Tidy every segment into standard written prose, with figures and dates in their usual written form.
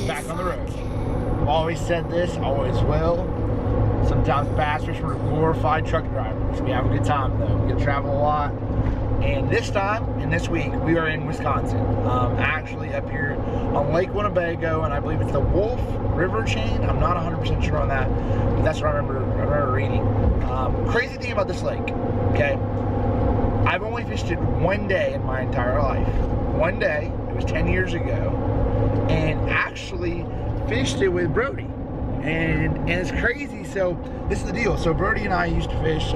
back on the road. I've always said this, always will. Sometimes bass fishing are glorified truck drivers. We have a good time though. We get to travel a lot. And this time, and this week, we are in Wisconsin. Actually up here on Lake WInnebago, and I believe it's the Wolf River chain. I'm not 100% sure on that, but that's what I remember reading. Crazy thing about this lake, okay? I've only fished it one day in my entire life. One day, it was 10 years ago, and actually fished it with Brody. And it's crazy. So this is the deal. So Brody and I used to fish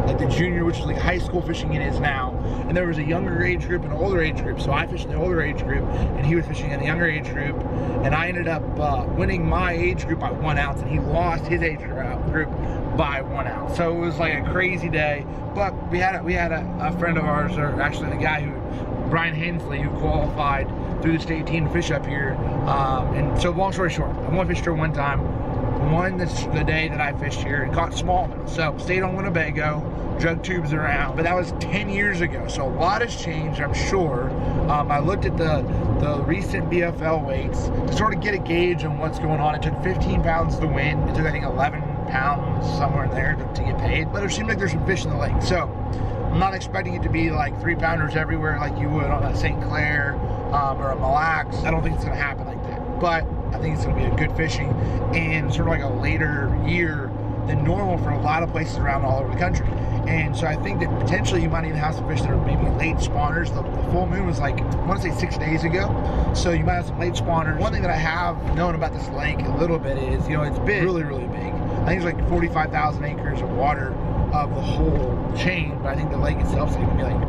like the junior, which is like high school fishing it is now, and there was a younger age group and an older age group. So I fished in the older age group and he was fishing in the younger age group, and I ended up winning my age group by 1 ounce, and he lost his age group by 1 ounce. So it was like a crazy day. But we had a friend of ours, or actually the guy Brian Hensley, who qualified through the state team to fish up here. And so long story short, I've only fished here one time. Won the day that I fished here and caught smallmouth. So stayed on Winnebago, drug tubes around, but that was 10 years ago. So a lot has changed, I'm sure. I looked at the recent BFL weights to sort of get a gauge on what's going on. It took 15 pounds to win. It took, I think, 11 pounds somewhere in there to get paid. But it seemed like there's some fish in the lake. So I'm not expecting it to be like 3-pounders everywhere like you would on a St. Clair or a Mille Lacs. I don't think it's gonna happen like that. But I think it's gonna be a good fishing and sort of like a later year than normal for a lot of places around all over the country. And so I think that potentially you might even have some fish that are maybe late spawners. The full moon was like, I want to say 6 days ago. So you might have some late spawners. One thing that I have known about this lake a little bit is, you know, it's big, really, really big. I think it's like 45,000 acres of water of the whole chain, but I think the lake itself is gonna be like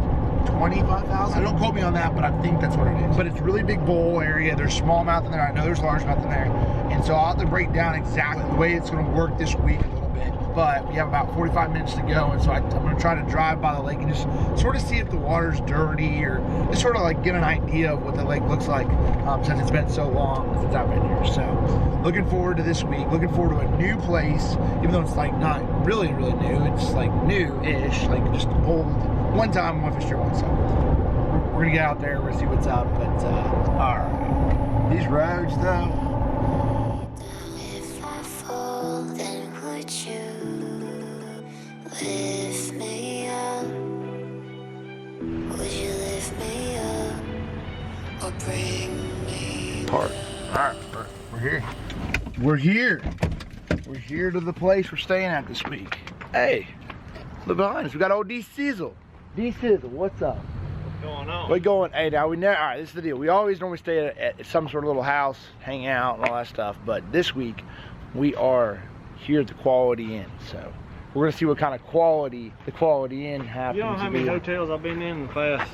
25,000. Don't quote me on that, but I think that's what it is. But it's really big bowl area. There's smallmouth in there. I know there's largemouth in there. And so I'll have to break down exactly the way it's going to work this week a little bit. But we have about 45 minutes to go, and so I'm going to try to drive by the lake and just sort of see if the water's dirty, or just sort of like get an idea of what the lake looks like since it's been so long since I've been here. So looking forward to this week. Looking forward to a new place, even though it's like not really new. It's like new-ish, like just old. One time I fished here once, so we're gonna get out there, we're gonna see what's up. But alright, these roads though. If I fall, then would you lift me up? Would you lift me up or bring me Park. Alright, we're here. We're here to the place we're staying at this week. Hey, look behind us. We got old D Sizzle. D Sizzle, what's up? What's going on? We're going, hey, now we never, all right, this is the deal. We always normally stay at some sort of little house, hang out and all that stuff, but this week we are here at the Quality Inn. So we're gonna see what kind of quality the Quality Inn happens. You know how many hotels I've been in the past,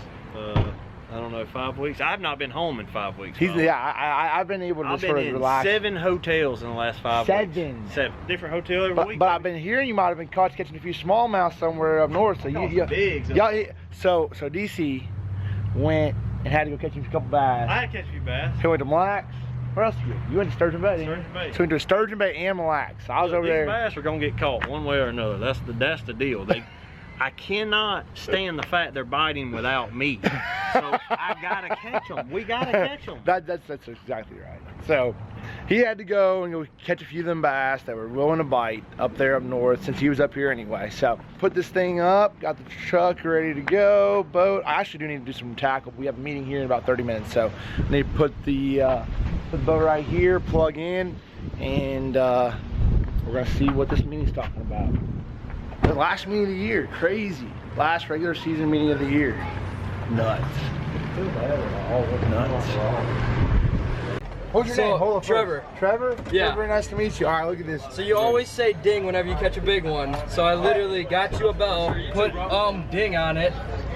I don't know, 5 weeks? I've not been home in 5 weeks. I've been able to sort of relax. I've been in 7 hotels in the last 5 weeks. 7 different hotels every week. But I've been hearing you might have been caught catching a few smallmouth somewhere up north. So so DC went and had to go catch a couple bass. I had to catch a few bass. He went to Mille Lacs. Where else did you go? You went to Sturgeon Bay. Sturgeon Bay. So we went to Sturgeon Bay and Mille Lacs. So I was over there. These bass are gonna get caught one way or another. That's the deal. I cannot stand the fact they're biting without me. So I gotta catch them. We gotta catch them. That's exactly right. So he had to go and go catch a few of them bass that were willing to bite up there up north, since he was up here anyway. So put this thing up, got the truck ready to go, boat. I actually do need to do some tackle. We have a meeting here in about 30 minutes, so I need to put the boat right here, plug in, and we're gonna see what this meeting's talking about. The last meeting of the year, crazy. Last regular season meeting of the year. Nuts. Nuts. What's your name? Hold on, Trevor. Trevor? Yeah. Very nice to meet you. All right, look at this. So you always say ding whenever you catch a big one. So I literally got you a bell, put ding on it.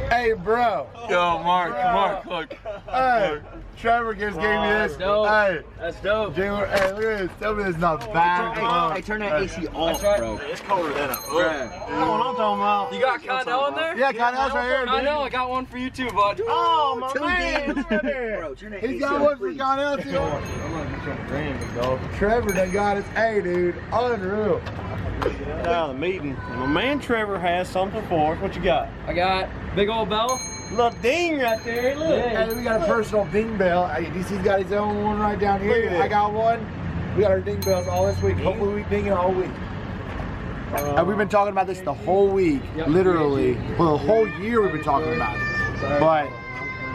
Hey, bro. Yo, Mark, look. Hey, Trevor just gave me this. That's dope. Hey, That's dope. dude, hey, look at this. Tell me this is not bad. Hey, turn that AC off, right. bro. It's colder than a Bruh. That's what I'm talking about. You got Connell in there? Yeah, Connell's right here, I dude. know, I got one for you too, bud. Oh, my man. man. Bro, turn that He's AC got off, one for please. Connell, too. I'm gonna get some grand, dog. Trevor done got his. Hey, dude, unreal. Out of the meeting. My man Trevor has something for us. What you got? I got big old bell, Little ding right there. Look. And then we got a personal ding bell. DC's got his own one right down here. I got one. We got our ding bells all this week. Hopefully we ding it all week. And we've been talking about this the whole week, literally. Well, the whole year we've been talking about it. But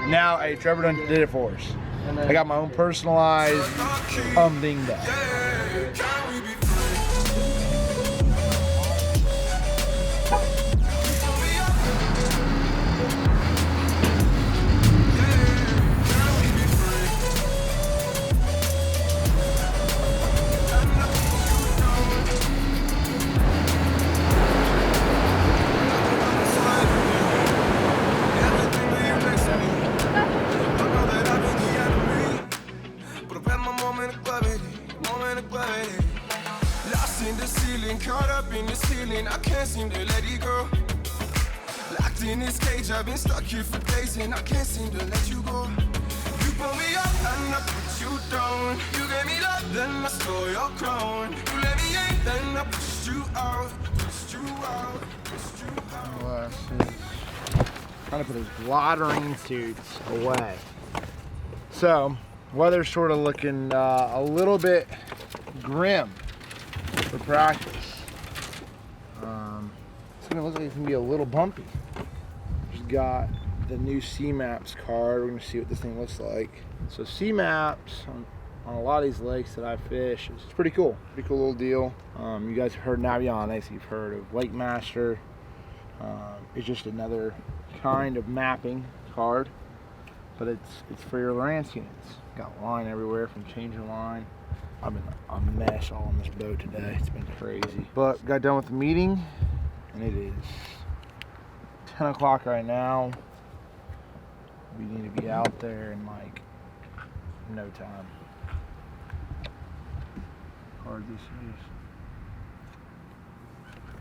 now, hey, Trevor done did it for us. I got my own personalized ding bell. Caught up in this feeling, I can't seem to let it go. Locked in this cage, I've been stuck here for days and I can't seem to let you go. You pull me up and I put you down. You gave me love, then I stole your crown. You let me in, then I pushed you out. Pushed you out, pushed you out. Trying to put his watering suits away. So, weather's sort of looking a little bit grim for practice. It's gonna look like it's gonna be a little bumpy. Just got the new C-Maps card. We're gonna see what this thing looks like. So C-Maps on a lot of these lakes that I fish, it's pretty cool. Pretty cool little deal. You guys have heard Navionics, you've heard of Lake Master. It's just another kind of mapping card, but it's for your Lowrance units. Got line everywhere from changing line. I've been a mess all on this boat today. It's been crazy. But got done with the meeting, and it is 10 o'clock right now. We need to be out there in like no time. Card this is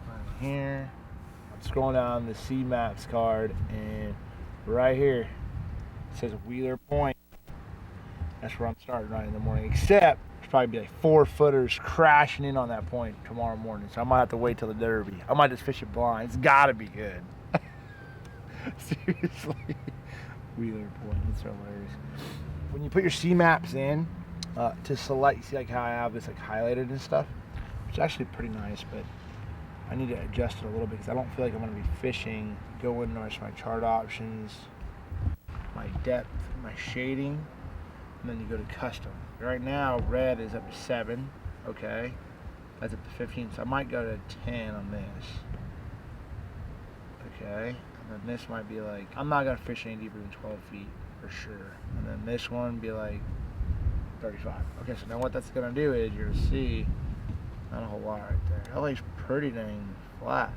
right here. I'm scrolling down the C-Maps card, and right here it says Wheeler Point. That's where I'm starting right in the morning, except there's probably be like 4-footers crashing in on that point tomorrow morning, so I might have to wait till the Derby. I might just fish it blind. It's gotta be good. Seriously. Wheeler Point, it's hilarious. When you put your C-Maps in to select, you see like how I have this like highlighted and stuff, which is actually pretty nice, but I need to adjust it a little bit because I don't feel like I'm going to be fishing. Go into my chart options, my depth, my shading, and then you go to custom. Right now, red is up to 7, okay? That's up to 15, so I might go to 10 on this. Okay, and then this might be like, I'm not going to fish any deeper than 12 feet for sure. And then this one be like 35. Okay, so now what that's going to do is you're going to see, not a whole lot right there. LA's pretty dang flat.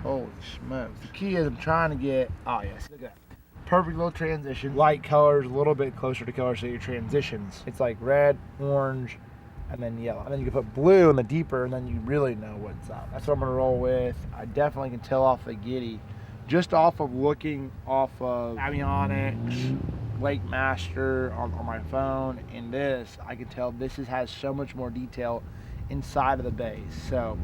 Holy smokes. The key is I'm trying to get, oh yes, look at that. Perfect little transition. Light colors, a little bit closer to color, so your transitions. It's like red, orange, and then yellow. And then you can put blue in the deeper, and then you really know what's up. That's what I'm gonna roll with. I definitely can tell off the Giddy, just off of looking off of Navionics, Lake Master on my phone, and this, I can tell this has so much more detail inside of the bays. So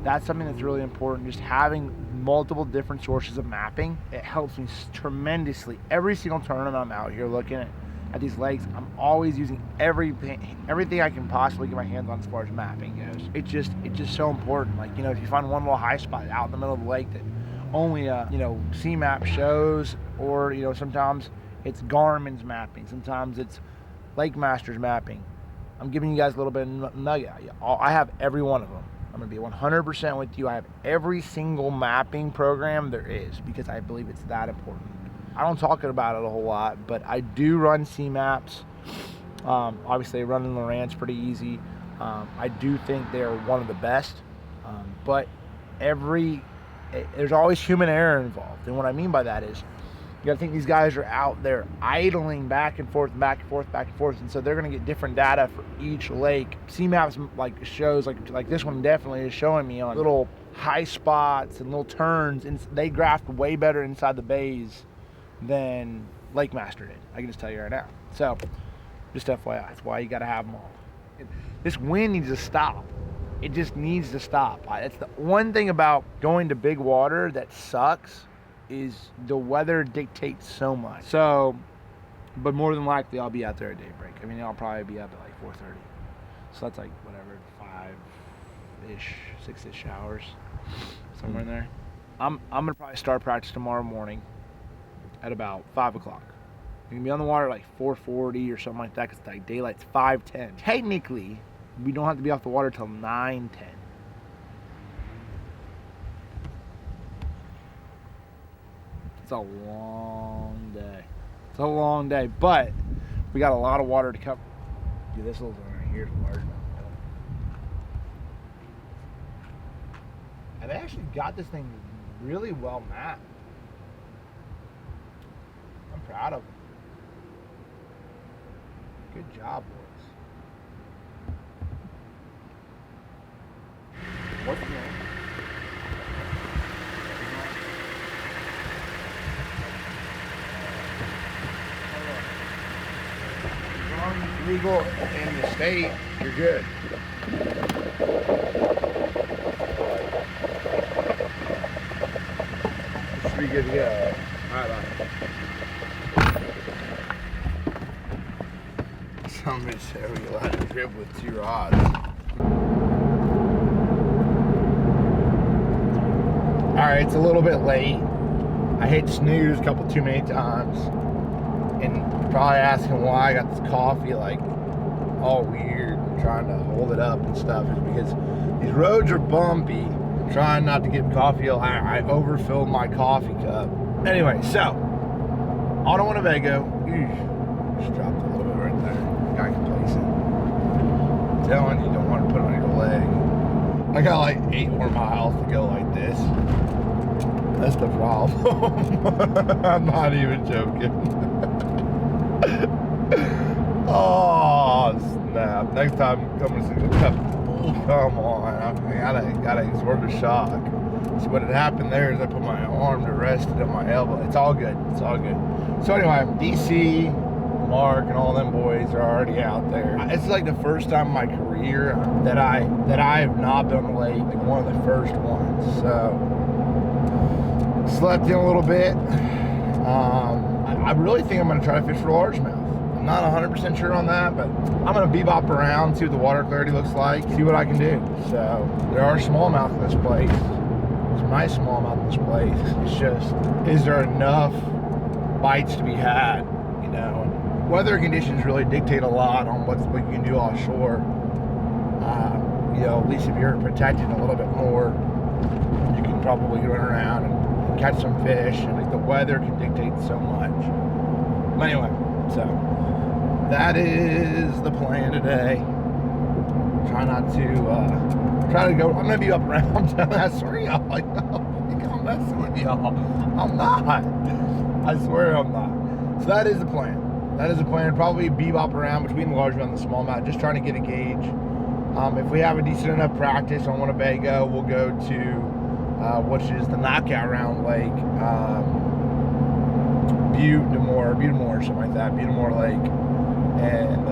that's something that's really important. Just having multiple different sources of mapping, it helps me tremendously. Every single tournament I'm out here looking at these lakes, I'm always using everything I can possibly get my hands on as far as mapping goes. It's just so important. Like, you know, if you find one little high spot out in the middle of the lake that only you know, C-Map shows, or you know, sometimes it's Garmin's mapping, sometimes it's Lake Master's mapping. I'm giving you guys a little bit of nugget. I have every one of them. I'm going to be 100% with you. I have every single mapping program there is because I believe it's that important. I don't talk about it a whole lot, but I do run C-Maps. Obviously, running Lowrance pretty easy. I do think they're one of the best, but there's always human error involved. And what I mean by that is, you gotta think these guys are out there idling back and forth, back and forth, back and forth, and so they're gonna get different data for each lake. C-Maps like shows like this one definitely is showing me on little high spots and little turns, and they graphed way better inside the bays than Lake Master did. I can just tell you right now. So just FYI, that's why you gotta have them all. This wind needs to stop. It just needs to stop. It's the one thing about going to big water that sucks is the weather dictates so much. So, but more than likely I'll be out there at daybreak. I mean, I'll probably be up at like 4:30. So that's like whatever, 5-ish, 6-ish hours, somewhere in there. I'm gonna probably start practice tomorrow morning at about 5 o'clock. You can be on the water at like 4:40 or something like that, because like daylight's 5:10. Technically, we don't have to be off the water till 9:10. It's a long day. It's a long day, but we got a lot of water to cover. Dude, this little one right here is large enough. And they actually got this thing really well mapped. I'm proud of them. Good job, boys. What's the name? As long as it's legal in the state, you're good. Should be good to go. Alright, bye. Somebody said we're allowed to trip with 2 rods. Alright, it's a little bit late. I hit snooze a couple too many times. And you're probably asking why I got this coffee like all weird and trying to hold it up and stuff. Is because these roads are bumpy. I'm trying not to get coffee. I overfilled my coffee cup. Anyway, so on to Winnebago. Just dropped a little bit right there. Guy complacent. I'm telling you, don't want to put it on your leg. I got like 8 more miles to go like this. That's the problem. I'm not even joking. Oh snap! Next time I'm coming to see the cup. Come on, I gotta absorb the shock. So what had happened there is I put my arm to rest on my elbow. It's all good. It's all good. So anyway, DC, Mark, and all them boys are already out there. It's like the first time in my career that I have not been on the lake. Like one of the first ones. So slept in a little bit. I really think I'm gonna try to fish for largemouth. I'm not 100% sure on that, but I'm gonna bebop around, see what the water clarity looks like, see what I can do. So there are smallmouth in this place. Some nice smallmouth in this place. It's just, is there enough bites to be had? You know, and weather conditions really dictate a lot on what you can do offshore. You know, at least if you're protected a little bit more, you can probably run around and catch some fish, and like the weather can dictate so much. But anyway, so that is the plan today. Try not to try to go. I'm gonna be up around town. I swear, y'all. Like, I'm messing with y'all. I'm not. I swear I'm not. So that is the plan. That is the plan. Probably bebop around between the largemouth and the smallmouth, just trying to get a gauge. If we have a decent enough practice on Winnebago, we'll go to which is the knockout round lake, Butte-Des-Moines, something like that, Butte-Des-Moines Lake, and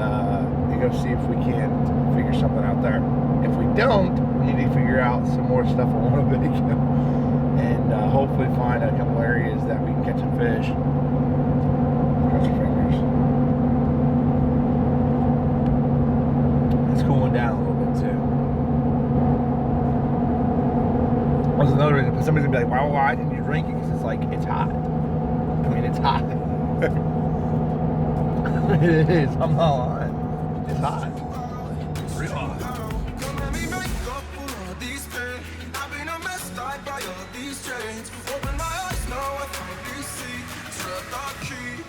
we go see if we can figure something out there. If we don't, we need to figure out some more stuff on Winnebago, and hopefully find a couple areas that we can catch some fish. Cross your fingers. It's cooling down a little bit too. That's another reason. Somebody's gonna be like, "Well, why didn't you drink it?" Because it's like, it's hot. I mean, it's hot. It is. I'm not lying. It's hot. It's real hot. Come let me make up for all these pain. I've been a mess tied by all these chains. Open my eyes now, I finally see. Turn the key.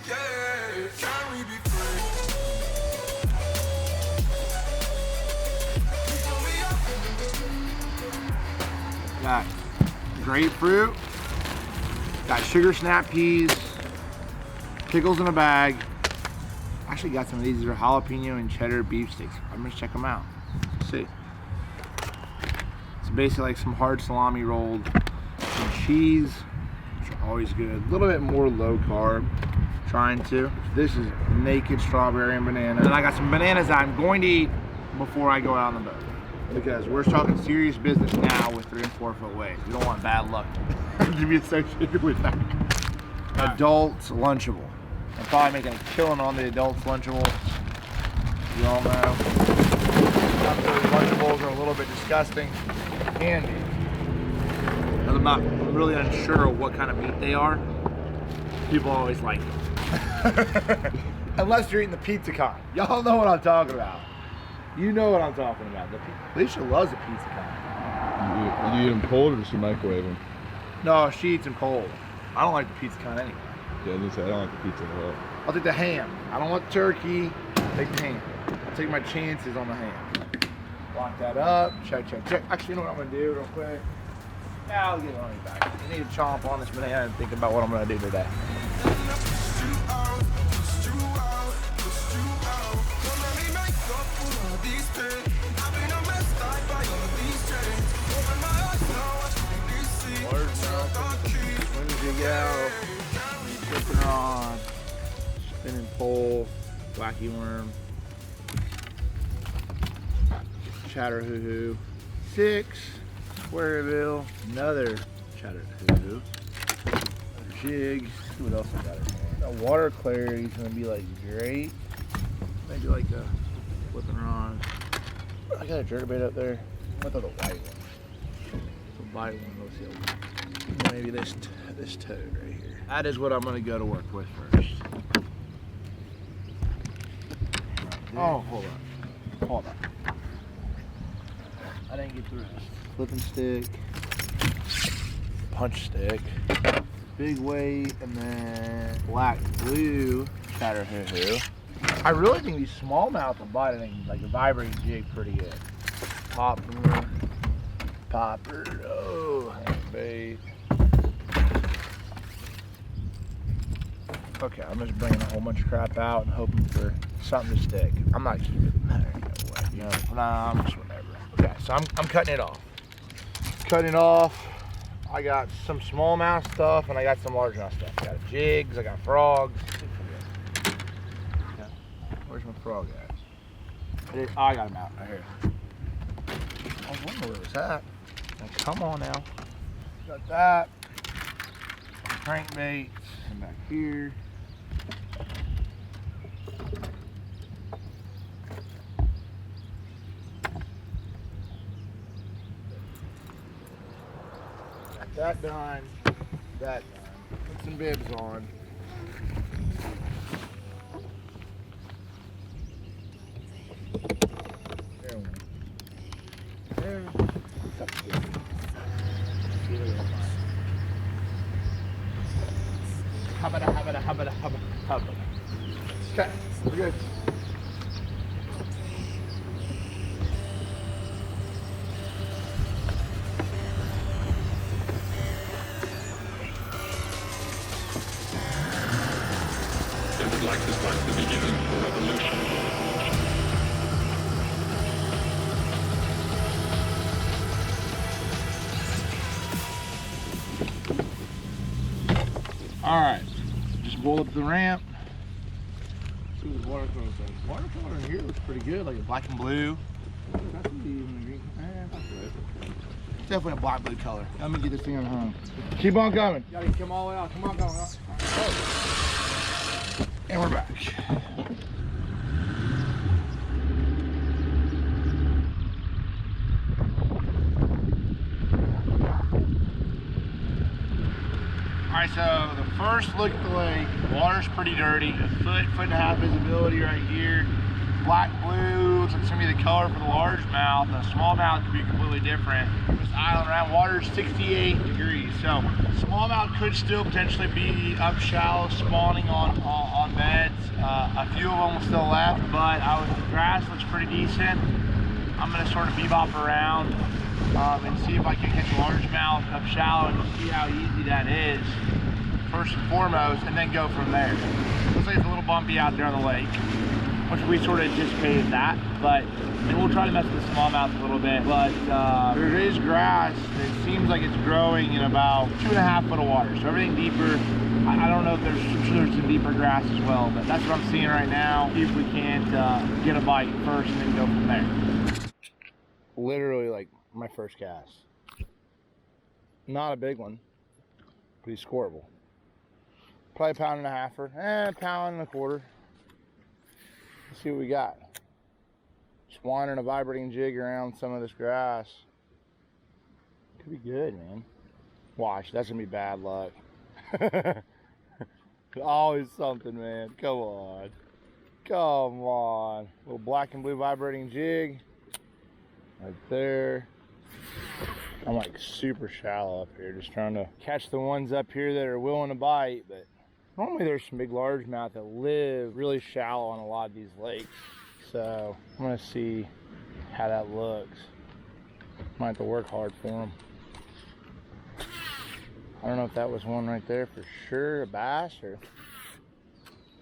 Yeah, can we be free? You pull me up. Got grapefruit, got sugar snap peas, pickles in a bag. Actually got some of these. These are jalapeno and cheddar beef sticks. I'm gonna check them out. Let's see. It's basically like some hard salami rolled, some cheese, which are always good. A little bit more low carb, trying to. This is naked strawberry and banana. And I got some bananas that I'm going to eat before I go out on the boat. because we're talking serious business now with 3 and 4 foot waves. We don't want bad luck to be associated with that. Adults Lunchable. I'm probably making a killing on the Adults Lunchable. You all know. Lunchables are a little bit disgusting. Candy. I'm really unsure of what kind of meat they are. People always like them. Unless you're eating the pizza kind. Y'all know what I'm talking about. You know what I'm talking about. Alicia loves the pizza kind. You eat them cold or just you microwave them? No, she eats them cold. I don't like the pizza kind anyway. Yeah, I didn't say I don't like the pizza at all. I'll take the ham. I don't want turkey. Take the ham. I'll take my chances on the ham. Lock that up. Check, check, check. Actually, you know what I'm going to do real quick? Now I'll get it on you back. I need to chomp on this banana and think about what I'm going to do today. Go. Flipping rod, spinning pole, wacky worm, chatter hoo hoo, 6 square bill, another chatter hoo hoo, jig. What else I got in there? The water clarity is gonna be like great. Maybe like a flipping rod. I got a jerkbait up there. I thought the white one. The white one. Let's see. Maybe this toad right here. That is what I'm gonna go to work with first. Oh, hold on. I didn't get through this. Flipping stick, punch stick, big weight, and then black blue chatter hoo hoo. I really think these smallmouth will bite anything like a vibrating jig pretty good. Popper, oh, bait. Okay, I'm just bringing a whole bunch of crap out and hoping for something to stick. I'm not keeping it there, no way. You know, I'm just whatever. Okay, so I'm cutting it off. Cutting it off. I got some smallmouth stuff and I got some largemouth stuff. I got jigs, I got frogs. Okay. Where's my frog at? I got him out right here. I was wondering where it was at. Now, come on now. Got that. Crankbait. And back here. Got that done. That done. Put some bibs on. There we go. There. Hubba. Okay, we're good. They would like this like the beginning of a revolution. All right, just roll up the ramp. See what the watercolor says. Watercolor in here looks pretty good, like a black and blue. That's even green. That's good. It's definitely a black blue color. Let me get this thing on home. Keep on coming. You gotta come all the way out. Come on, going up. And we're back. Alright, so the first look at the lake, water's pretty dirty, a foot and a half visibility right here. Black blue looks like it's gonna be the color for the largemouth. The smallmouth could be completely different. This island around water's 68 degrees, so smallmouth could still potentially be up shallow, spawning on beds. A few of them are still left, but the grass looks pretty decent. I'm gonna sort of bebop around and see if I can catch a largemouth up shallow and see how easy that is, first and foremost, and then go from there. Looks like it's a little bumpy out there on the lake, which we sort of anticipated that, and we'll try to mess with the smallmouth a little bit, but there is grass that seems like it's growing in about 2.5 foot of water, so everything deeper. I don't know if I'm sure there's some deeper grass as well, but that's what I'm seeing right now. See if we can't get a bite first and then go from there. literally like my first cast. Not a big one, but he's scoreable. Probably a pound and a halfer, pound and a quarter. Let's see what we got. Just winding a vibrating jig around some of this grass. Could be good, man. Watch, that's gonna be bad luck. Always something, man. Come on. Come on. Little black and blue vibrating jig. Right there. I'm like super shallow up here, just trying to catch the ones up here that are willing to bite, but normally there's some big largemouth that live really shallow on a lot of these lakes. So I'm gonna see how that looks. Might have to work hard for them. I don't know if that was one right there for sure, a bass, or if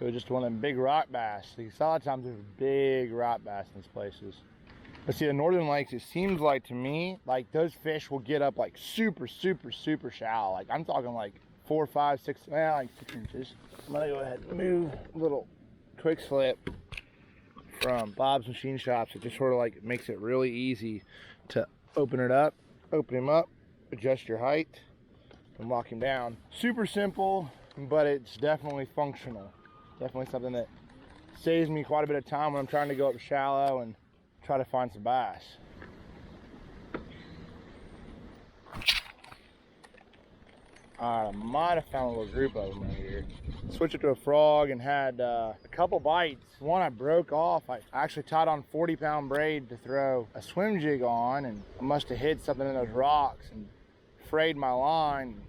it was just one of them big rock bass. See, a lot of times there's big rock bass in these places. But see, the northern lakes, it seems like to me, like those fish will get up like super, super, super shallow. Like I'm talking like 4, 5, 6, well, like 6 inches. I'm gonna go ahead and move a little quick slip from Bob's Machine Shops. It just sort of like makes it really easy to open it up, open him up, adjust your height, and lock him down. Super simple, but it's definitely functional. Definitely something that saves me quite a bit of time when I'm trying to go up shallow and try to find some bass. I might have found a little group of them right here. Switched it to a frog and had a couple bites. One I broke off. I actually tied on 40-pound braid to throw a swim jig on, and I must have hit something in those rocks and frayed my line.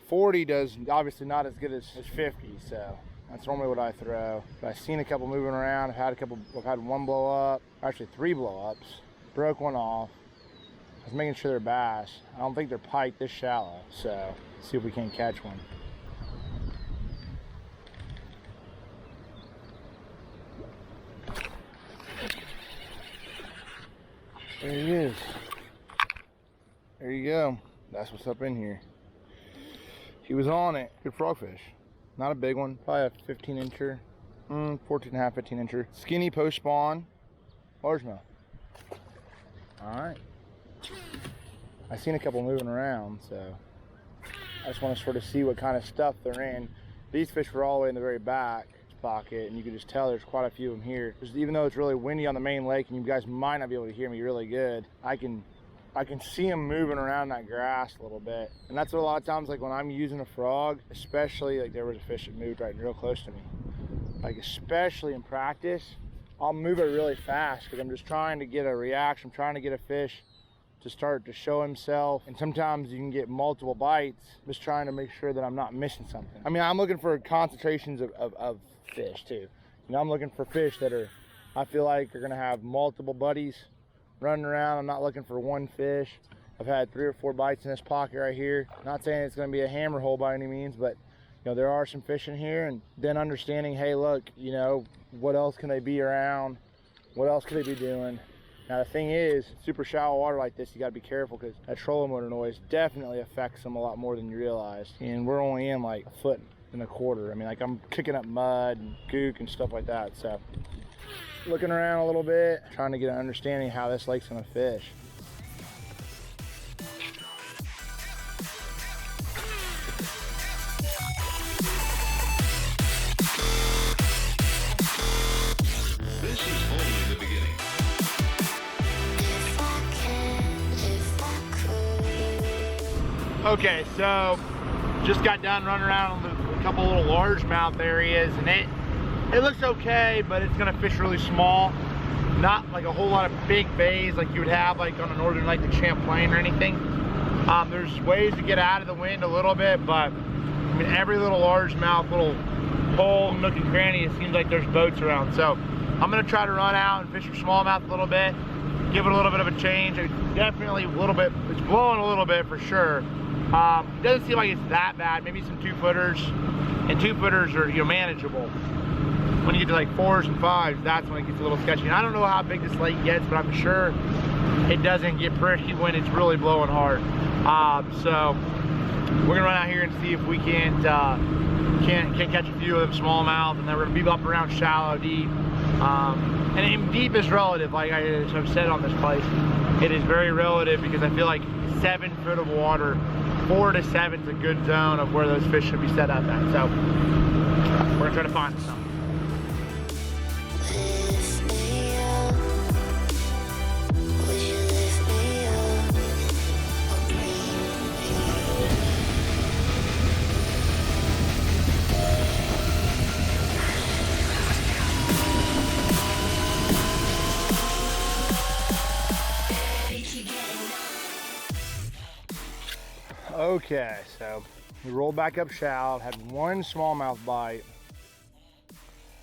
40 does obviously not as good as 50, so that's normally what I throw. But I've seen a couple moving around. I've had one blow up, actually 3 blow ups. Broke one off. I was making sure they're bass. I don't think they're pike this shallow, so let's see if we can't catch one. There he is. There you go. That's what's up in here. He was on it. Good frogfish. Not a big one. Probably a 15 incher. 14 and a half, 15 incher. Skinny post spawn. Largemouth. Alright. I've seen a couple moving around, so I just want to sort of see what kind of stuff they're in. These fish were all the way in the very back pocket, and you can just tell there's quite a few of them here. Even though it's really windy on the main lake, and you guys might not be able to hear me really good, I can see them moving around that grass a little bit. And that's what a lot of times, like when I'm using a frog, especially, like there was a fish that moved right real close to me. Like especially in practice, I'll move it really fast because I'm just trying to get a reaction. I'm trying to get a fish to start to show himself. And sometimes you can get multiple bites, just trying to make sure that I'm not missing something. I mean, I'm looking for concentrations of fish too. You know, I'm looking for fish that I feel like are gonna have multiple buddies running around. I'm not looking for one fish. I've had 3 or 4 bites in this pocket right here. Not saying it's going to be a hammer hole by any means, but you know, there are some fish in here, and then understanding, hey, look, you know, what else can they be around? What else could they be doing? Now the thing is, super shallow water like this, you got to be careful because that trolling motor noise definitely affects them a lot more than you realize. And we're only in like 1.25 feet. I mean, like I'm kicking up mud and gook and stuff like that. So looking around a little bit, trying to get an understanding of how this lake's gonna fish. This is only the beginning. If I can, if I could. Okay, so just got done running around a couple little largemouth areas, and it looks okay, but it's gonna fish really small. Not like a whole lot of big bays like you would have like on a northern lake like Champlain or anything. There's ways to get out of the wind a little bit, but I mean every little largemouth, little hole, nook and cranny, it seems like there's boats around. So I'm gonna try to run out and fish for smallmouth a little bit, give it a little bit of a change. Definitely a little bit, it's blowing a little bit for sure. It doesn't seem like it's that bad. Maybe some 2-footers, and 2-footers are, you know, manageable. When you get to like 4s and 5s, that's when it gets a little sketchy. And I don't know how big this lake gets, but I'm sure it doesn't get pretty when it's really blowing hard. So we're gonna run out here and see if we can't catch a few of them smallmouth, and then we're gonna be up around shallow, deep. And deep is relative, like I've said on this place. it is very relative because I feel like 7 foot of water, 4 to 7 is a good zone of where those fish should be set up at. So we're gonna try to find some. Lift me up. Would you lift me up? Or bring me? Okay, so we rolled back up shallow, had one smallmouth bite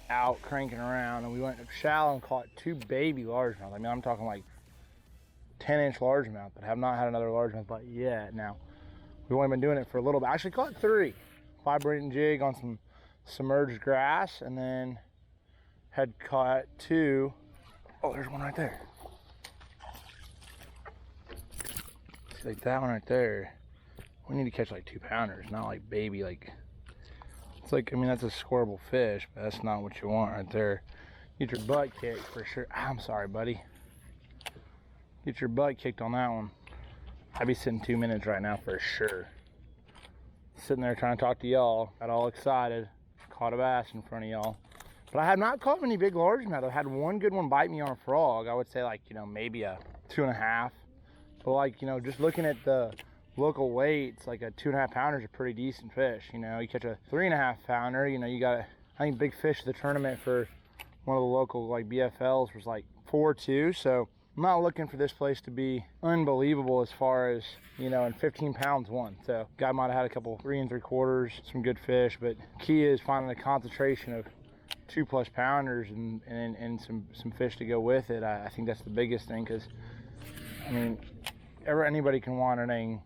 out cranking around, and we went up shallow and caught 2 baby largemouth. I mean, I'm talking like 10-inch largemouth, but have not had another largemouth bite yet. Now, we've only been doing it for a little bit. I actually caught 3. 5-braiding jig on some submerged grass, and then had caught 2. Oh, there's one right there. See, like that one right there. We need to catch like 2-pounders, not like baby, like, it's like, I mean, that's a scoreable fish, but that's not what you want right there. Get your butt kicked for sure. I'm sorry, buddy. Get your butt kicked on that one. I'd be sitting 2 minutes right now for sure. Sitting there trying to talk to y'all, got all excited, caught a bass in front of y'all. But I have not caught many big largemouth. I've had one good one bite me on a frog. I would say like, you know, maybe a 2.5. But like, you know, just looking at the local weights, like a 2.5 pounder is a pretty decent fish. You know, you catch a 3.5 pounder, you know, you got, I think big fish of the tournament for one of the local like BFLs was like 4.2. So I'm not looking for this place to be unbelievable as far as, you know, and 15 pounds one. So guy might have had a couple 3 3/4, some good fish, but key is finding a concentration of 2+ pounders and some fish to go with it. I think that's the biggest thing, because I mean, anybody can wander dang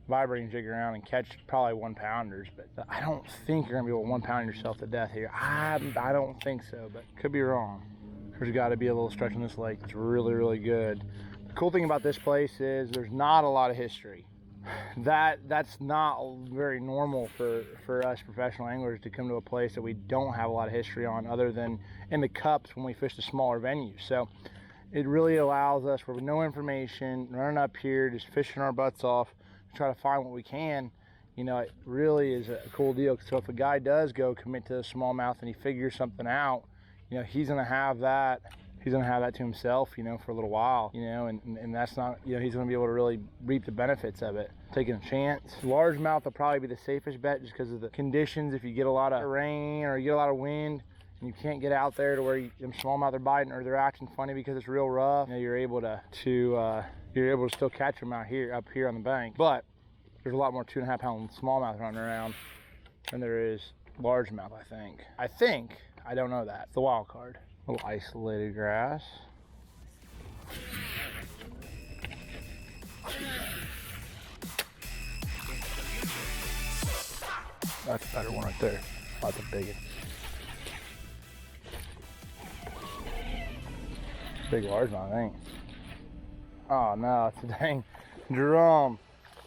vibrating jig around and catch probably 1-pounders, but I don't think you're gonna be able to 1-pound yourself to death here. I don't think so, but could be wrong. There's got to be a little stretch in this lake. It's really, really good. The cool thing about this place is there's not a lot of history. That's not very normal for us professional anglers to come to a place that we don't have a lot of history on, other than in the cups when we fish the smaller venues. So it really allows us, with no information, running up here, just fishing our butts off, try to find what we can. You know, it really is a cool deal. So if a guy does go commit to the smallmouth and he figures something out, you know, he's gonna have that to himself, you know, for a little while, you know, and that's not, you know, he's gonna be able to really reap the benefits of it, taking a chance. Largemouth will probably be the safest bet just because of the conditions. If you get a lot of rain or you get a lot of wind and you can't get out there to where them smallmouth are biting or they're acting funny because it's real rough, you know, you're able to still catch them up here on the bank. But there's a lot more 2.5 pound smallmouth running around than there is largemouth, I think. I don't know that. It's the wild card. A little isolated grass. That's a better one right there. That's a big one. Big largemouth, I think. Oh no, it's a dang drum.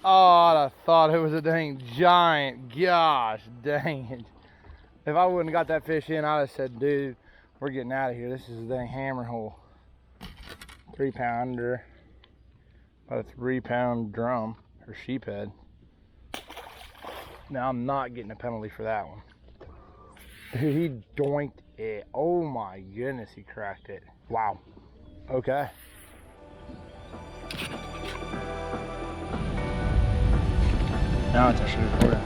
Oh, I thought it was a dang giant. Gosh dang it. If I wouldn't have got that fish in, I'd have said, dude, we're getting out of here. This is a dang hammer hole. 3-pounder. About a 3-pound drum or sheephead. Now I'm not getting a penalty for that one. Dude, he doinked it. Oh my goodness, he cracked it. Wow. Okay. Now it's actually recording.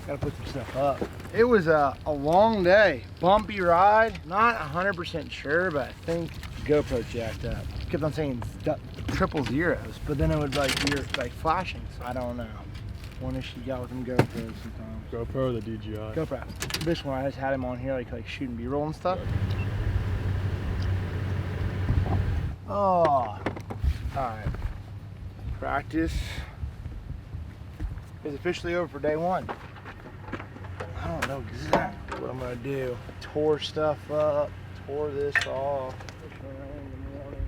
Gotta put some stuff up. It was a long day, bumpy ride. Not 100% sure, but I think GoPro jacked up. Kept on saying triple zeros, but then it would like you're like flashing. So I don't know. One issue you got with them GoPros sometimes. GoPro or the DJI? GoPro. This one I just had him on here like shooting B-roll and stuff. Oh, all right. Practice is officially over for day one. I don't know exactly what I'm gonna do. Tore stuff up, tore this off. In the morning.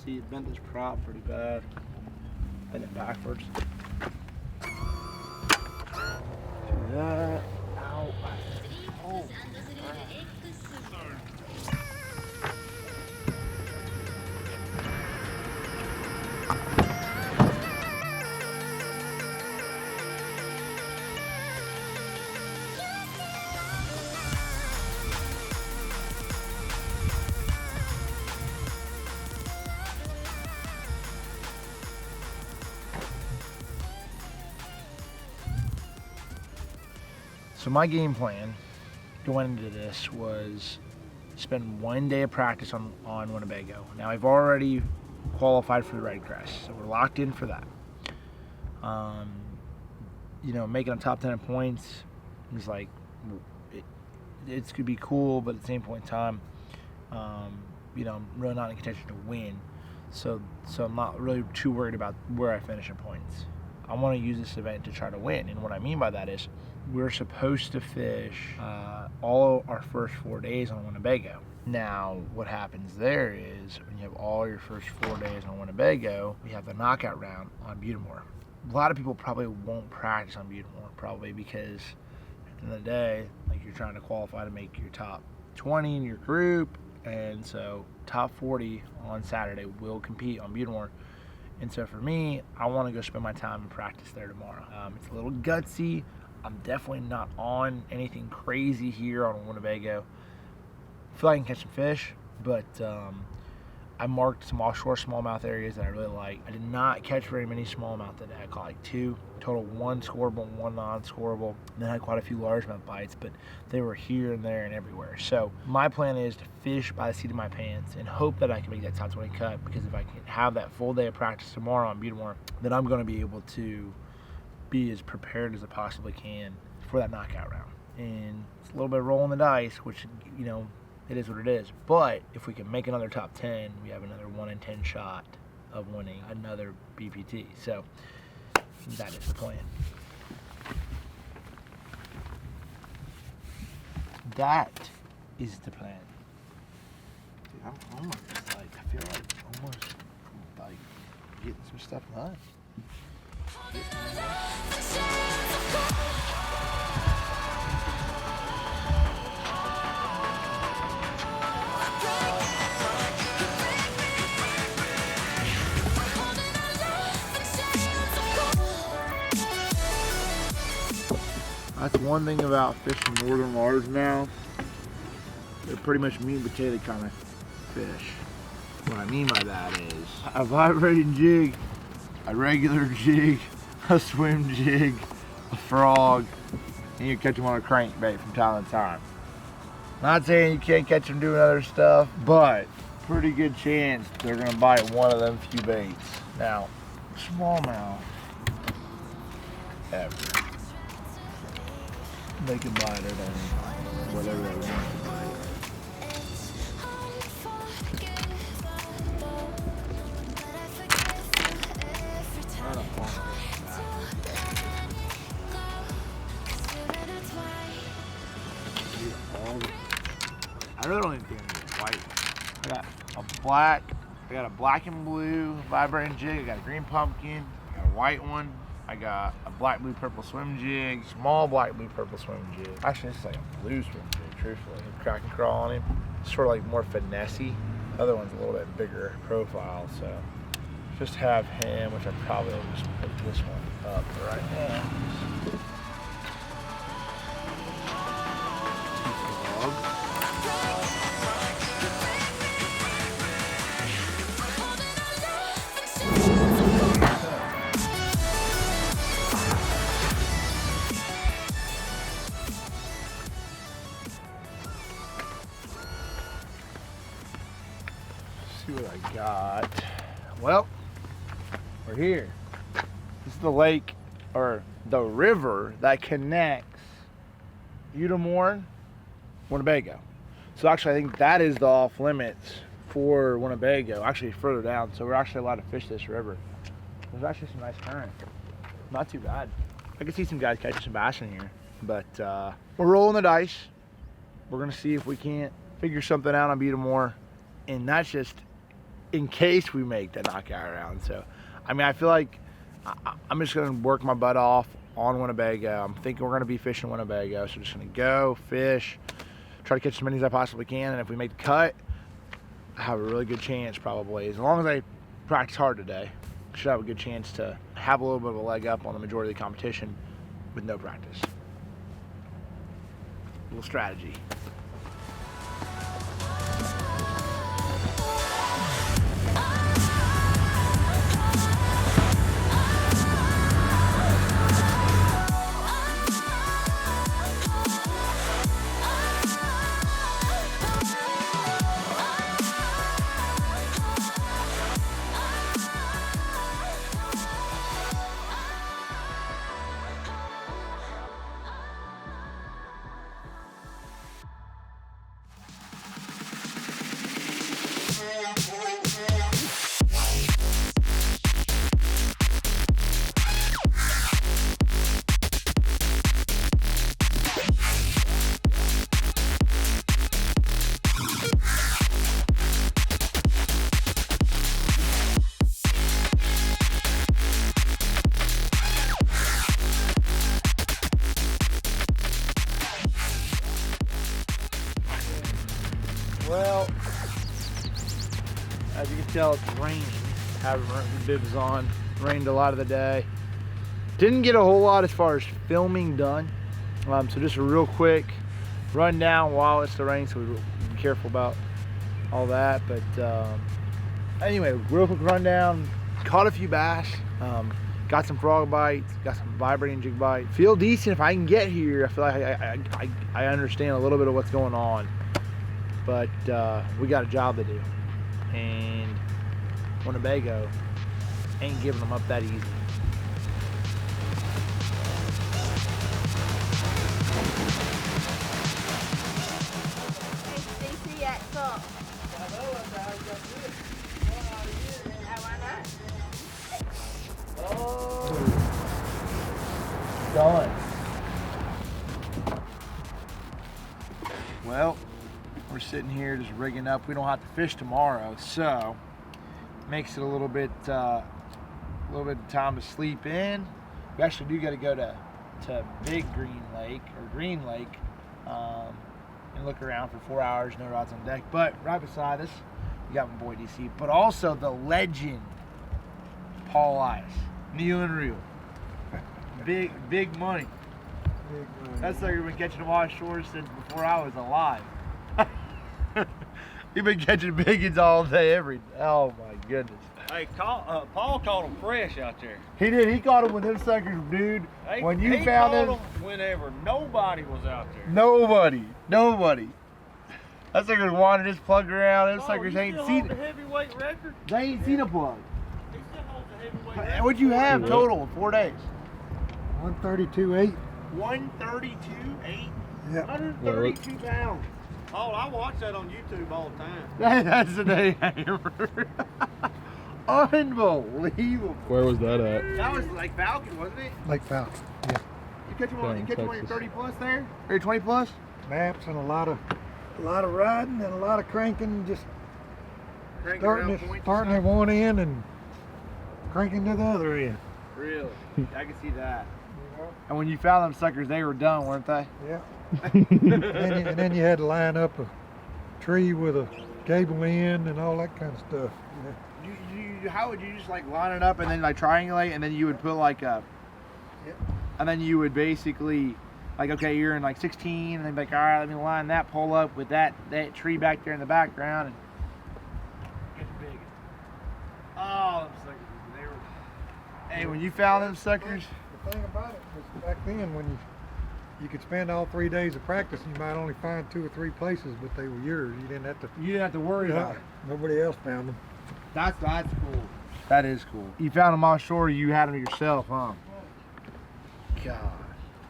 See, it bent this prop pretty bad. Bent it backwards. Do that. Ow. Oh. So my game plan going into this was spend 1 day of practice on Winnebago. Now I've already qualified for the red crest, so we're locked in for that. You know, making a top 10 in points is like, it's could be cool, but at the same point in time, you know, I'm really not in contention to win. So I'm not really too worried about where I finish in points. I want to use this event to try to win, and what I mean by that is we're supposed to fish all our first 4 days on Winnebago. Now, what happens there is when you have all your first 4 days on Winnebago, we have the knockout round on Butamore. A lot of people probably won't practice on Butamore, probably because at the end of the day, like you're trying to qualify to make your top 20 in your group, and so top 40 on Saturday will compete on Butamore. And so for me, I want to go spend my time in practice there tomorrow. It's a little gutsy. I'm definitely not on anything crazy here on Winnebago. I feel like I can catch some fish, but I marked some offshore smallmouth areas that I really like. I did not catch very many smallmouth today. I caught like 2, total 1 scoreable and 1 non-scoreable. Then I had quite a few largemouth bites, but they were here and there and everywhere. So my plan is to fish by the seat of my pants and hope that I can make that top 20 cut, because if I can have that full day of practice tomorrow on Butamore, then I'm going to be able to be as prepared as I possibly can for that knockout round. And it's a little bit of rolling the dice, which, you know, it is what it is. But if we can make another top 10, we have another 1 in 10 shot of winning another BPT. So that is the plan. That is the plan. Dude, I'm almost like, I feel like almost like getting some stuff done. That's one thing about fishing northern largemouth. They're pretty much meat and potato kind of fish. What I mean by that is a vibrating jig, a regular jig, a swim jig, a frog, and you catch them on a crankbait from time to time. Not saying you can't catch them doing other stuff, but pretty good chance they're gonna bite one of them few baits. Now, smallmouth, ever. They can bite it on whatever they want to bite. I really don't even think I need a white one. I got a black and blue vibrating jig, I got a green pumpkin, I got a white one, I got a black, blue, purple swim jig, small black, blue, purple swim jig. Actually, this is like a blue swim jig, truthfully. Crack and crawl on him. Sort of like more finessey. The other one's a little bit bigger profile, so just have him, which I probably will just put this one up right now. got, well, we're here. This is the lake, or the river that connects Udamore, Winnebago. So actually, I think that is the off limits for Winnebago, actually further down. So we're actually allowed to fish this river. There's actually some nice current. Not too bad. I can see some guys catching some bass in here, but we're rolling the dice. We're gonna see if we can't figure something out on Udamore, and that's just in case we make that knockout round. So, I mean, I feel like I'm just gonna work my butt off on Winnebago. I'm thinking we're gonna be fishing Winnebago, so just gonna go fish, try to catch as many as I possibly can, and if we make the cut, I have a really good chance probably. As long as I practice hard today, I should have a good chance to have a little bit of a leg up on the majority of the competition with no practice. A little strategy. Well, as you can tell, it's raining. Haven't run the bibs on. Rained a lot of the day. Didn't get a whole lot as far as filming done. So just a real quick rundown while it's the rain, so we're be careful about all that. But anyway, real quick rundown. Caught a few bass. Got some frog bites. Got some vibrating jig bite. Feel decent if I can get here. I feel like I understand a little bit of what's going on. But we got a job to do, and Winnebago ain't giving them up that easy. Done. Well, we're sitting here just rigging up. We don't have to fish tomorrow, so makes it a little bit of time to sleep in. We actually do got to go to Big Green Lake or Green Lake and look around for 4 hours. No rods on deck, but right beside us we got my boy DC, but also the legend Paul Ice, New and Real. Big money. That's like we've been catching them offshore since before I was alive. You've been catching biggins all day, oh my goodness. Hey, Paul caught them fresh out there. He did. He caught them with them suckers, dude. When you found them, whenever nobody was out there. Nobody. That suckers wanted to just plug around. Them suckers ain't seen the heavyweight record. They ain't seen a plug. He still holds the heavyweight record. What'd you have total in 4 days? 132.8. 132.8. Yeah. 132 pounds. Oh, I watch that on YouTube all the time. That's the day hammer. Unbelievable. Where was that at? That was like Falcon, wasn't it? Lake Falcon. Yeah. You catch them on, your Texas. 30 plus there? Or your 20 plus? Maps and a lot of riding and a lot of cranking, just Cranking starting around points at and one end and cranking to the other end. stuff? Really? I can see that. And when you found them suckers, they were done, weren't they? Yeah. and then you had to line up a tree with a cable end and all that kind of stuff. How would you just like line it up and then like triangulate, and then you would put like a, and then you would basically like, okay, you're in like 16, and then be like, all right, let me line that pole up with that tree back there in the background and get big. Oh, them suckers, they were. Hey, when you found them suckers. The thing about it was back then when you could spend all 3 days of practice and you might only find 2 or 3 places, but they were yours. You didn't have to You didn't have to worry about it. Nobody else found them. That's cool. That is cool. You found them offshore, you had them yourself, huh? God.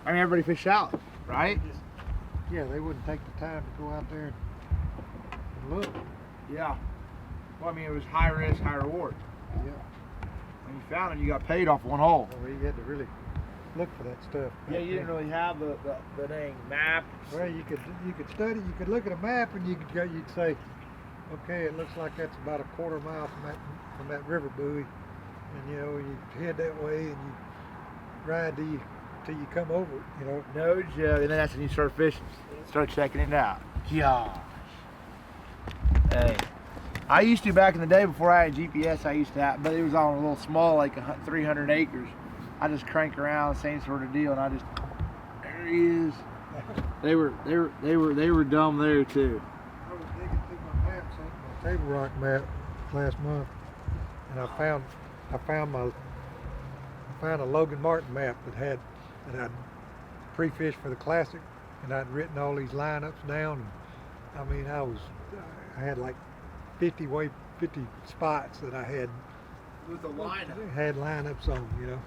I mean, everybody fish out, right? Yeah, they wouldn't take the time to go out there and look. Yeah. Well, I mean, it was high risk, high reward. Yeah. When you found it, you got paid off one hole. Well, you had to really look for that stuff. Yeah, you didn't really have the dang map. Well, you could study, you could look at a map and you'd say, okay, it looks like that's about a quarter mile from that river buoy, and you know, you head that way and you ride till you come over it, you know. No joke. And then that's when you start fishing. Start checking it out. Gosh. Hey. I used to back in the day before I had GPS. I used to have, but it was on a little small, like 300 acres. I just crank around, same sort of deal, and I just there he is. They were dumb there too. I was digging through my maps, my Table Rock map last month, and I found a Logan Martin map that I'd pre-fished for the Classic, and I'd written all these lineups down. And, I mean, I had like 50 spots that I had With the lineup. had lineups on, you know.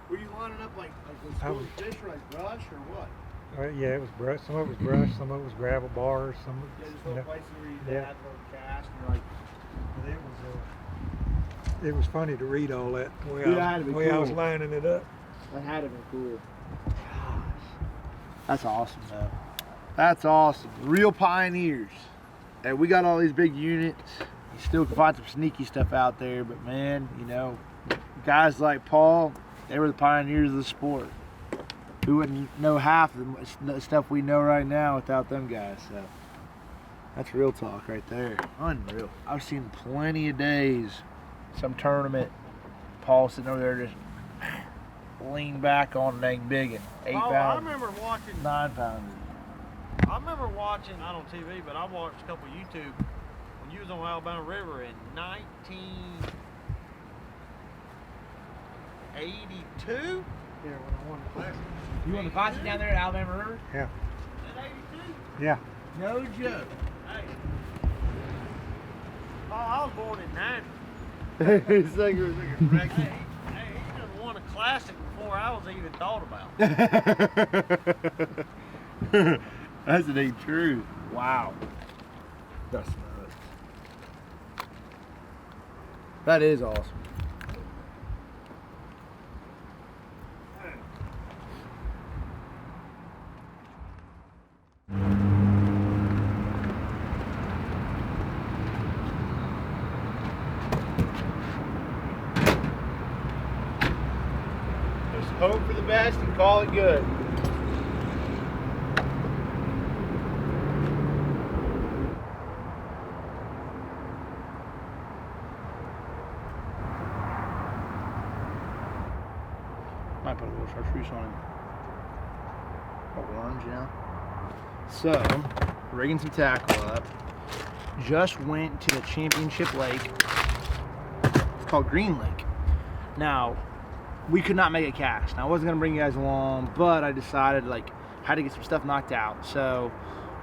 Were you lining up like those I was- fish or like brush or what? Yeah, it was brush. Some of it was brush. Some of it was gravel bars. Some, Yeah, just you little know, places where you yeah. had a little cast and you're like, but it was funny to read all that the way, Yeah, that'd be I was cool. lining it up. that had to be cool. Gosh. That's awesome though. That's awesome. Real pioneers. And we got all these big units. You still can find some sneaky stuff out there, but man, you know, guys like Paul, they were the pioneers of the sport. We wouldn't know half of the stuff we know right now without them guys. So that's real talk right there. Unreal. I've seen plenty of days, some tournament, Paul sitting over there just lean back on a dang biggin. 8 I pound, remember watching. 9 pounder. I remember watching, not on TV, but I watched a couple YouTube when you was on Alabama River in 1982. Yeah, when I won the Classic. You won the Classic down there at Alabama River? Yeah. In 82? Yeah. No joke. Hey. Oh, I was born in 90. It's like you're Hey, he done won a Classic before I was even thought about. That's the dang truth. Wow. That's nuts. That is awesome. Just hope for the best and call it good. Might put a little chartreuse on him. Orange, yeah. So, rigging some tackle up. Just went to the championship lake. It's called Green Lake. Now, we could not make a cast. Now, I wasn't gonna bring you guys along, but I decided like had to get some stuff knocked out. So,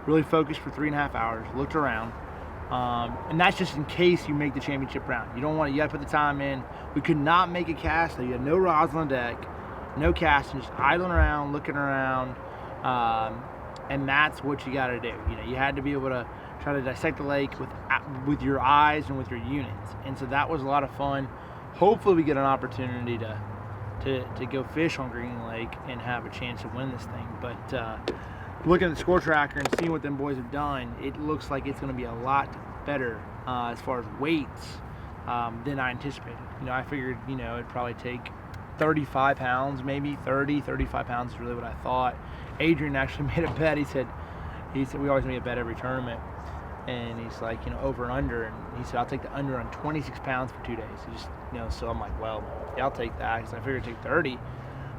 really focused for 3.5 hours. Looked around. And that's just in case you make the championship round. You don't want to, you got to put the time in. We could not make a cast. So you had no rods on the deck, no casting, just idling around, looking around. And that's what you got to do. You know, you had to be able to try to dissect the lake with your eyes and with your units. And so that was a lot of fun. Hopefully we get an opportunity to go fish on Green Lake and have a chance to win this thing. But looking at the score tracker and seeing what them boys have done, it looks like it's going to be a lot better as far as weights than I anticipated. You know, I figured, you know, it'd probably take 35 pounds, maybe 35 pounds is really what I thought. Adrian actually made a bet. He said we always make a bet every tournament, and he's like, you know, over and under, and he said I'll take the under on 26 pounds for 2 days. He just, you know, so I'm like, well, yeah, I'll take that because I figured it'd take 30,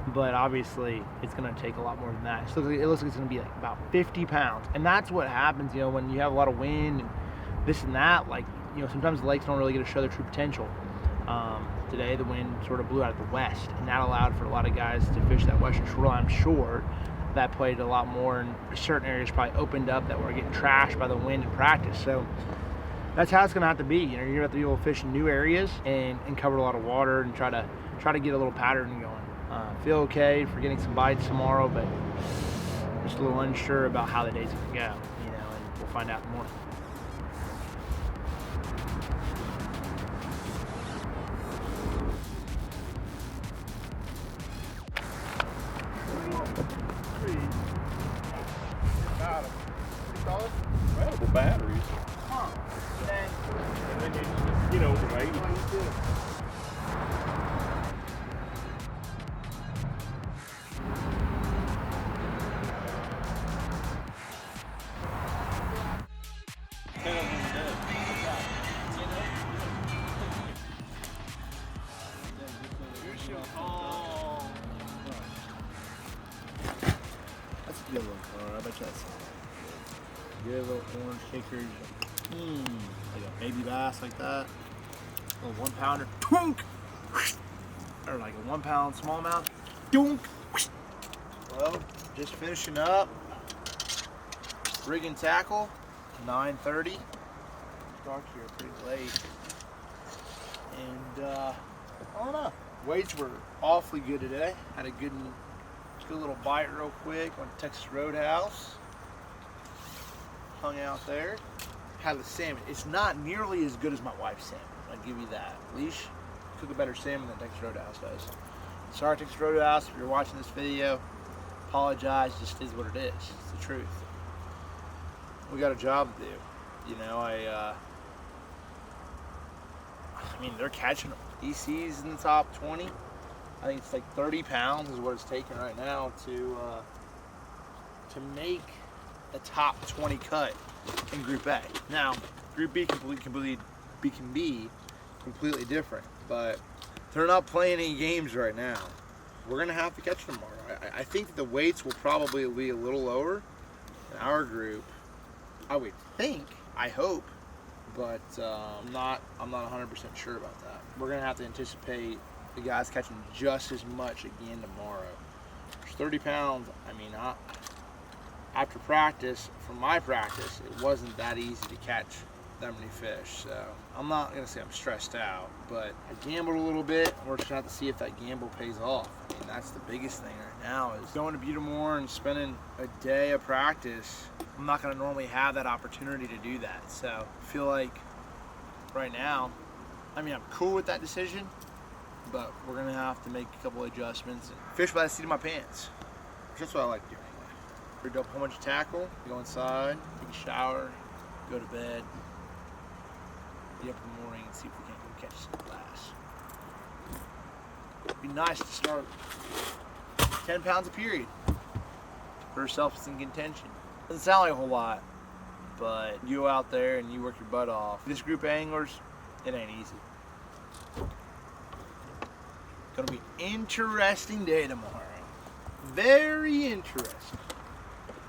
but obviously it's going to take a lot more than that. It looks like it's going to be like about 50 pounds, and that's what happens, you know, when you have a lot of wind and this and that. Like, you know, sometimes the lakes don't really get to show their true potential. Today the wind sort of blew out of the west, and that allowed for a lot of guys to fish that western shoreline. I'm sure that played a lot more, and certain areas probably opened up that were getting trashed by the wind in practice. So that's how it's gonna have to be. You know, you're gonna have to be able to fish in new areas and cover a lot of water and try to get a little pattern going. Feel okay for getting some bites tomorrow, but just a little unsure about how the day's gonna go. You know, and we'll find out in the morning. Incredible batteries. And then you know, right? That's a good little color. I bet that's good little orange kickers. Like a baby bass like that. A little 1 pounder. Twunk! Or like a 1 pound smallmouth. Dunk! Well, just finishing up. Rig and tackle. 9:30. Dark here pretty late. And I don't know. Weights were awfully good today. Had a good little bite real quick on Texas Roadhouse. Hung out there. Had the salmon. It's not nearly as good as my wife's salmon. I'll give you that. Leash cook a better salmon than Texas Roadhouse does. Sorry, Texas Roadhouse, if you're watching this video, apologize. Just is what it is. It's the truth. We got a job to do. You know, I mean, they're catching them. EC's in the top 20. I think it's like 30 pounds is what it's taking right now to make a top 20 cut in Group A. Now, Group B can be completely different, but they're not playing any games right now. We're gonna have to catch them tomorrow. I think that the weights will probably be a little lower in our group. I would think, I hope, but I'm not 100% sure about that. We're gonna have to anticipate the guys catching just as much again tomorrow. There's 30 pounds. I mean, after practice, from my practice, it wasn't that easy to catch that many fish. So I'm not gonna say I'm stressed out, but I gambled a little bit. We're just gonna have to see if that gamble pays off. I mean, that's the biggest thing right now is going to Butamore and spending a day of practice. I'm not gonna normally have that opportunity to do that. So I feel like right now, I mean, I'm cool with that decision, but we're gonna have to make a couple adjustments and fish by the seat of my pants. That's what I like to do anyway. We're doing a whole bunch of tackle, go inside, take a shower, go to bed, be up in the morning and see if we can't go catch some glass. It'd be nice to start 10 pounds a period. Put ourselves in contention. Doesn't sound like a whole lot, but you go out there and you work your butt off. This group of anglers, it ain't easy. Gonna be an interesting day tomorrow. Very interesting.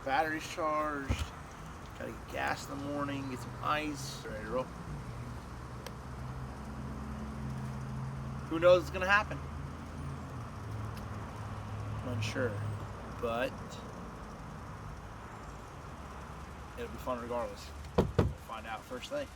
Battery's charged. Gotta get gas in the morning, get some ice. Ready to roll. Who knows what's gonna happen? I'm unsure, but it'll be fun regardless. We'll find out first thing.